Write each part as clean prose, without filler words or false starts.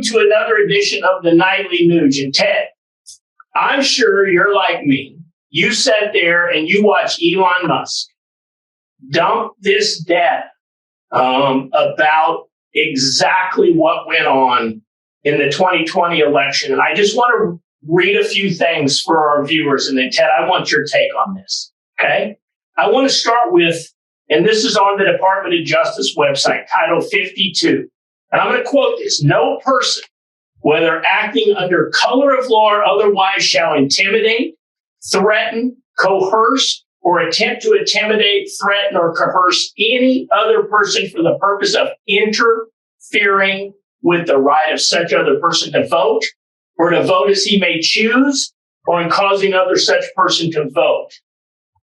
to another edition of the Nightly Nugent. Ted, I'm sure you're like me. You sat there and you watched Elon Musk dump this data about exactly what went on in the 2020 election. And I just want to read a few things for our viewers. And then, Ted, I want your take on this. Okay? I want to start with, and this is on the Department of Justice website, Title 52. And I'm going to quote this. No person, whether acting under color of law or otherwise, shall intimidate, threaten, coerce, or attempt to intimidate, threaten, or coerce any other person for the purpose of interfering with the right of such other person to vote, or to vote as he may choose, or in causing other such person to vote.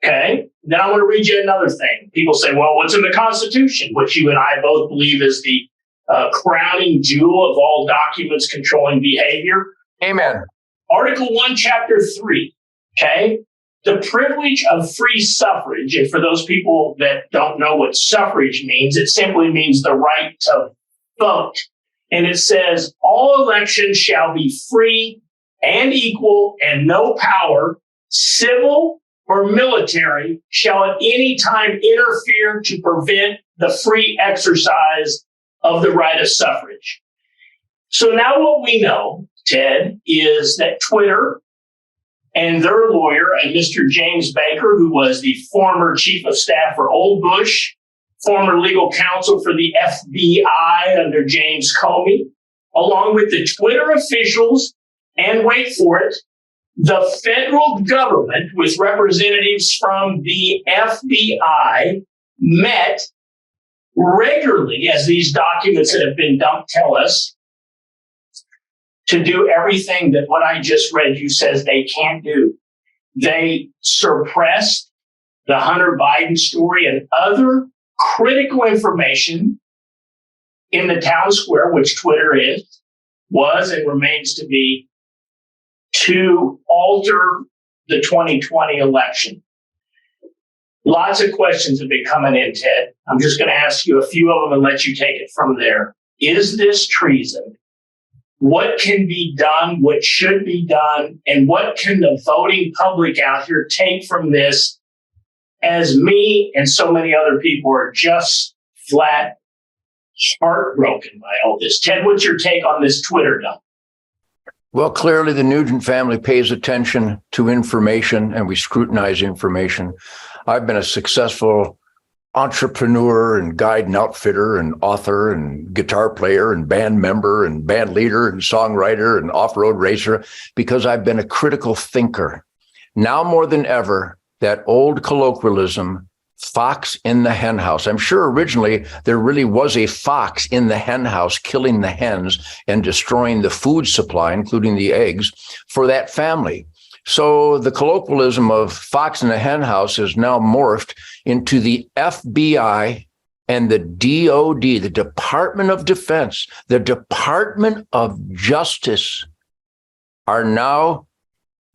Okay? Then I want to read you another thing. People say, well, what's in the Constitution? Which you and I both believe is the crowning jewel of all documents controlling behavior. Amen. Article 1, Chapter 3. Okay? The privilege of free suffrage, and for those people that don't know what suffrage means, it simply means the right to vote. And it says, all elections shall be free and equal, and no power, civil or military, shall at any time interfere to prevent the free exercise of the right of suffrage. So now what we know, Ted, is that Twitter and their lawyer, and Mr. James Baker, who was the former chief of staff for Old Bush, former legal counsel for the FBI under James Comey, along with the Twitter officials, and wait for it, the federal government with representatives from the FBI met regularly, as these documents that have been dumped tell us, to do everything that what I just read you says they can't do. They suppressed the Hunter Biden story and other critical information in the town square, which Twitter was and remains to be, to alter the 2020 election. Lots of questions have been coming in, Ted. I'm just going to ask you a few of them and let you take it from there. Is this treason? What can be done? What should be done? And what can the voting public out here take from this, as me and so many other people are just flat heartbroken by all this? Ted, what's your take on this Twitter dump? Well, clearly the Nugent family pays attention to information, and we scrutinize information. I've been a successful entrepreneur and guide and outfitter and author and guitar player and band member and band leader and songwriter and off-road racer because I've been a critical thinker. Now more than ever, that old colloquialism, fox in the hen house. I'm sure originally there really was a fox in the hen house killing the hens and destroying the food supply, including the eggs, for that family. So the colloquialism of fox in the hen house is now morphed into the FBI and the DOD, the Department of Defense, the Department of Justice are now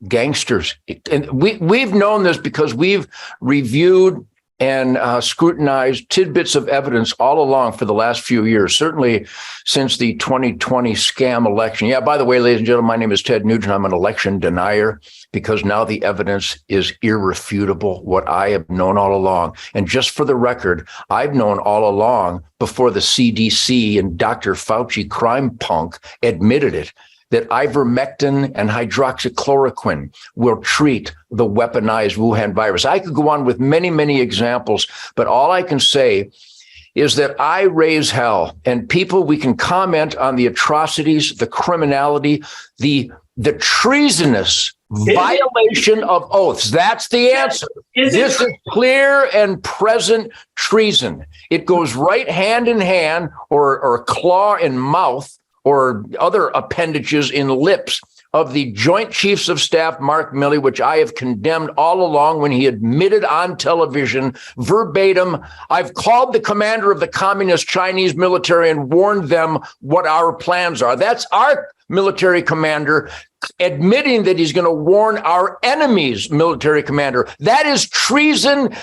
gangsters. And we've known this because we've reviewed and scrutinized tidbits of evidence all along for the last few years, certainly since the 2020 scam election. Yeah, by the way, ladies and gentlemen, my name is Ted Nugent. I'm an election denier because now the evidence is irrefutable, what I have known all along. And just for the record, I've known all along before the CDC and Dr. Fauci crime punk admitted it, that ivermectin and hydroxychloroquine will treat the weaponized Wuhan virus. I could go on with many, many examples, but all I can say is that I raise hell, and people, we can comment on the atrocities, the criminality, the treasonous violation of oaths. That's the answer. This is clear and present treason. It goes right hand in hand or claw in mouth or other appendages in lips of the Joint Chiefs of Staff, Mark Milley, which I have condemned all along when he admitted on television, verbatim, I've called the commander of the communist Chinese military and warned them what our plans are. That's our military commander admitting that he's going to warn our enemy's military commander. That is treason.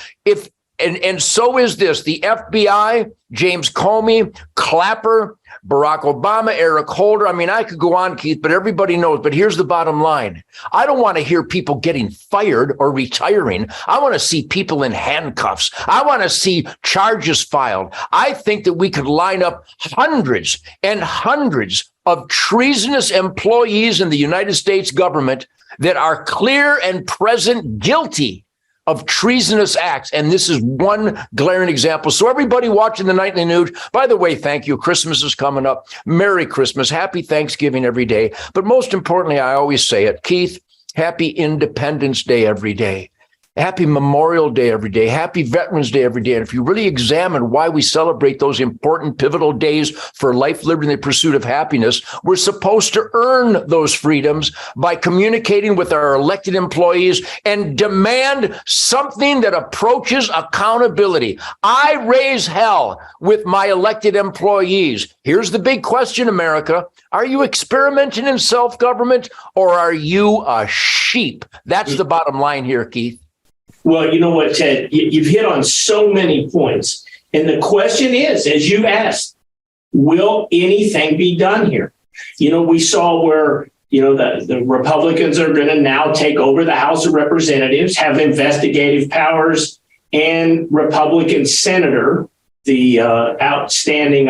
And so is this. The FBI, James Comey, Clapper, Barack Obama, Eric Holder. I mean, I could go on, Keith, but everybody knows. But here's the bottom line. I don't want to hear people getting fired or retiring. I want to see people in handcuffs. I want to see charges filed. I think that we could line up hundreds and hundreds of treasonous employees in the United States government that are clear and present guilty of treasonous acts. And this is one glaring example. So everybody watching the Nightly News, by the way, thank you. Christmas is coming up. Merry Christmas. Happy Thanksgiving every day. But most importantly, I always say it, Keith, happy Independence Day every day. Happy Memorial Day every day. Happy Veterans Day every day. And if you really examine why we celebrate those important pivotal days for life, liberty, and the pursuit of happiness, we're supposed to earn those freedoms by communicating with our elected employees and demand something that approaches accountability. I raise hell with my elected employees. Here's the big question, America. Are you experimenting in self-government or are you a sheep? That's the bottom line here, Keith. Well, you know what, Ted, you've hit on so many points. And the question is, as you asked, will anything be done here? You know, we saw where, you know, the Republicans are going to now take over the House of Representatives, have investigative powers, and Republican Senator, the upstanding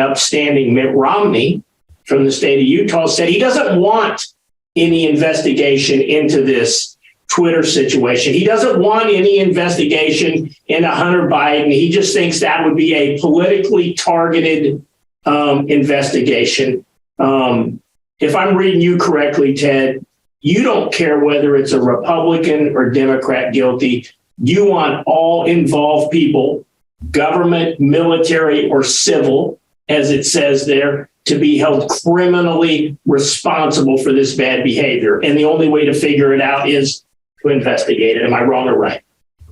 Mitt Romney from the state of Utah, said he doesn't want any investigation into this Twitter situation. He doesn't want any investigation into Hunter Biden. He just thinks that would be a politically targeted investigation. If I'm reading you correctly, Ted, you don't care whether it's a Republican or Democrat guilty. You want all involved people, government, military, or civil, as it says there, to be held criminally responsible for this bad behavior. And the only way to figure it out is to investigate it. Am I wrong or right?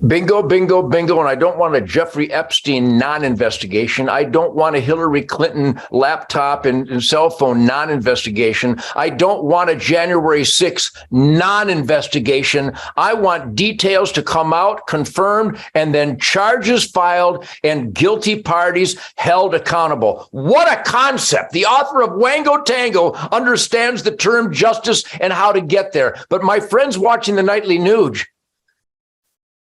Bingo, bingo, bingo. And I don't want a Jeffrey Epstein non-investigation. I don't want a Hillary Clinton laptop and cell phone non-investigation. I don't want a January 6th non-investigation. I want details to come out, confirmed, and then charges filed and guilty parties held accountable. What a concept. The author of Wango Tango understands the term justice and how to get there. But my friends watching the Nightly News,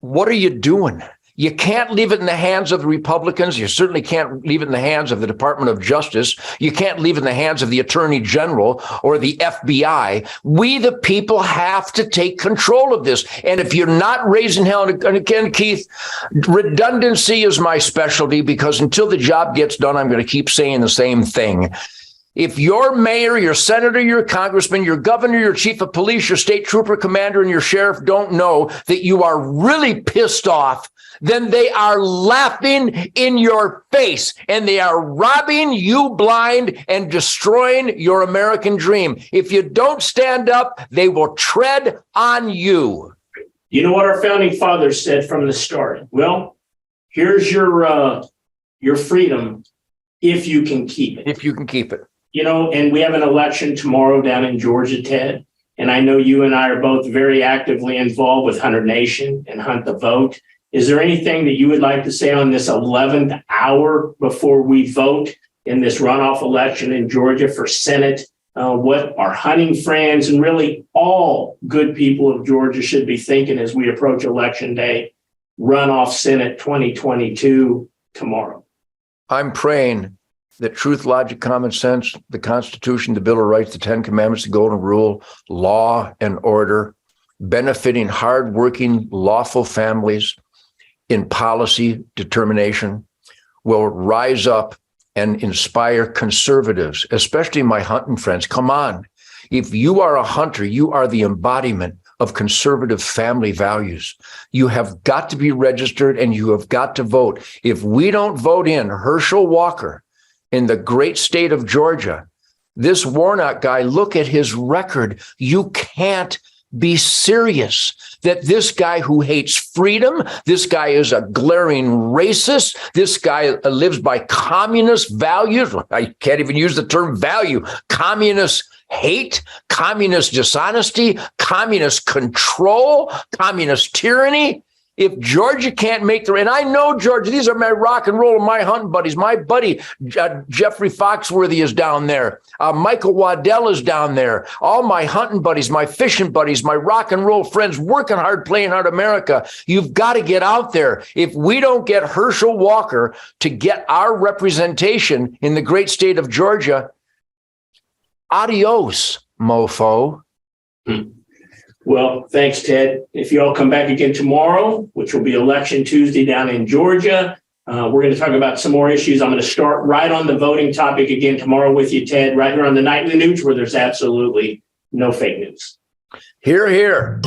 what are you doing? You can't leave it in the hands of the Republicans. You certainly can't leave it in the hands of the Department of Justice. You can't leave it in the hands of the Attorney General or the FBI. We, the people, have to take control of this. And if you're not raising hell, and again, Keith, redundancy is my specialty because until the job gets done, I'm going to keep saying the same thing. If your mayor, your senator, your congressman, your governor, your chief of police, your state trooper commander, and your sheriff don't know that you are really pissed off, then they are laughing in your face and they are robbing you blind and destroying your American dream. If you don't stand up, they will tread on you. You know what our founding fathers said from the start? Well, here's your freedom if you can keep it. If you can keep it. You know, and we have an election tomorrow down in Georgia, Ted. And I know you and I are both very actively involved with Hunter Nation and Hunt the Vote. Is there anything that you would like to say on this 11th hour before we vote in this runoff election in Georgia for Senate? What our hunting friends and really all good people of Georgia should be thinking as we approach Election Day, runoff Senate 2022 tomorrow? I'm praying that truth, logic, common sense, the Constitution, the Bill of Rights, the Ten Commandments, the Golden Rule, law and order, benefiting hardworking, lawful families in policy determination will rise up and inspire conservatives, especially my hunting friends. Come on. If you are a hunter, you are the embodiment of conservative family values. You have got to be registered and you have got to vote. If we don't vote in Herschel Walker, in the great state of Georgia, this Warnock guy, look at his record. You can't be serious that this guy who hates freedom, this guy is a glaring racist, this guy lives by communist values. I can't even use the term value. Communist hate, communist dishonesty, communist control, communist tyranny. If Georgia can't make and I know Georgia, these are my rock and roll and my hunting buddies. My buddy, Jeffrey Foxworthy is down there. Michael Waddell is down there. All my hunting buddies, my fishing buddies, my rock and roll friends working hard, playing hard America. You've got to get out there. If we don't get Herschel Walker to get our representation in the great state of Georgia, adios, mofo. Well, thanks, Ted. If you all come back again tomorrow, which will be Election Tuesday down in Georgia, we're going to talk about some more issues. I'm going to start right on the voting topic again tomorrow with you, Ted, right here on the Night in the News, where there's absolutely no fake news. Hear, hear.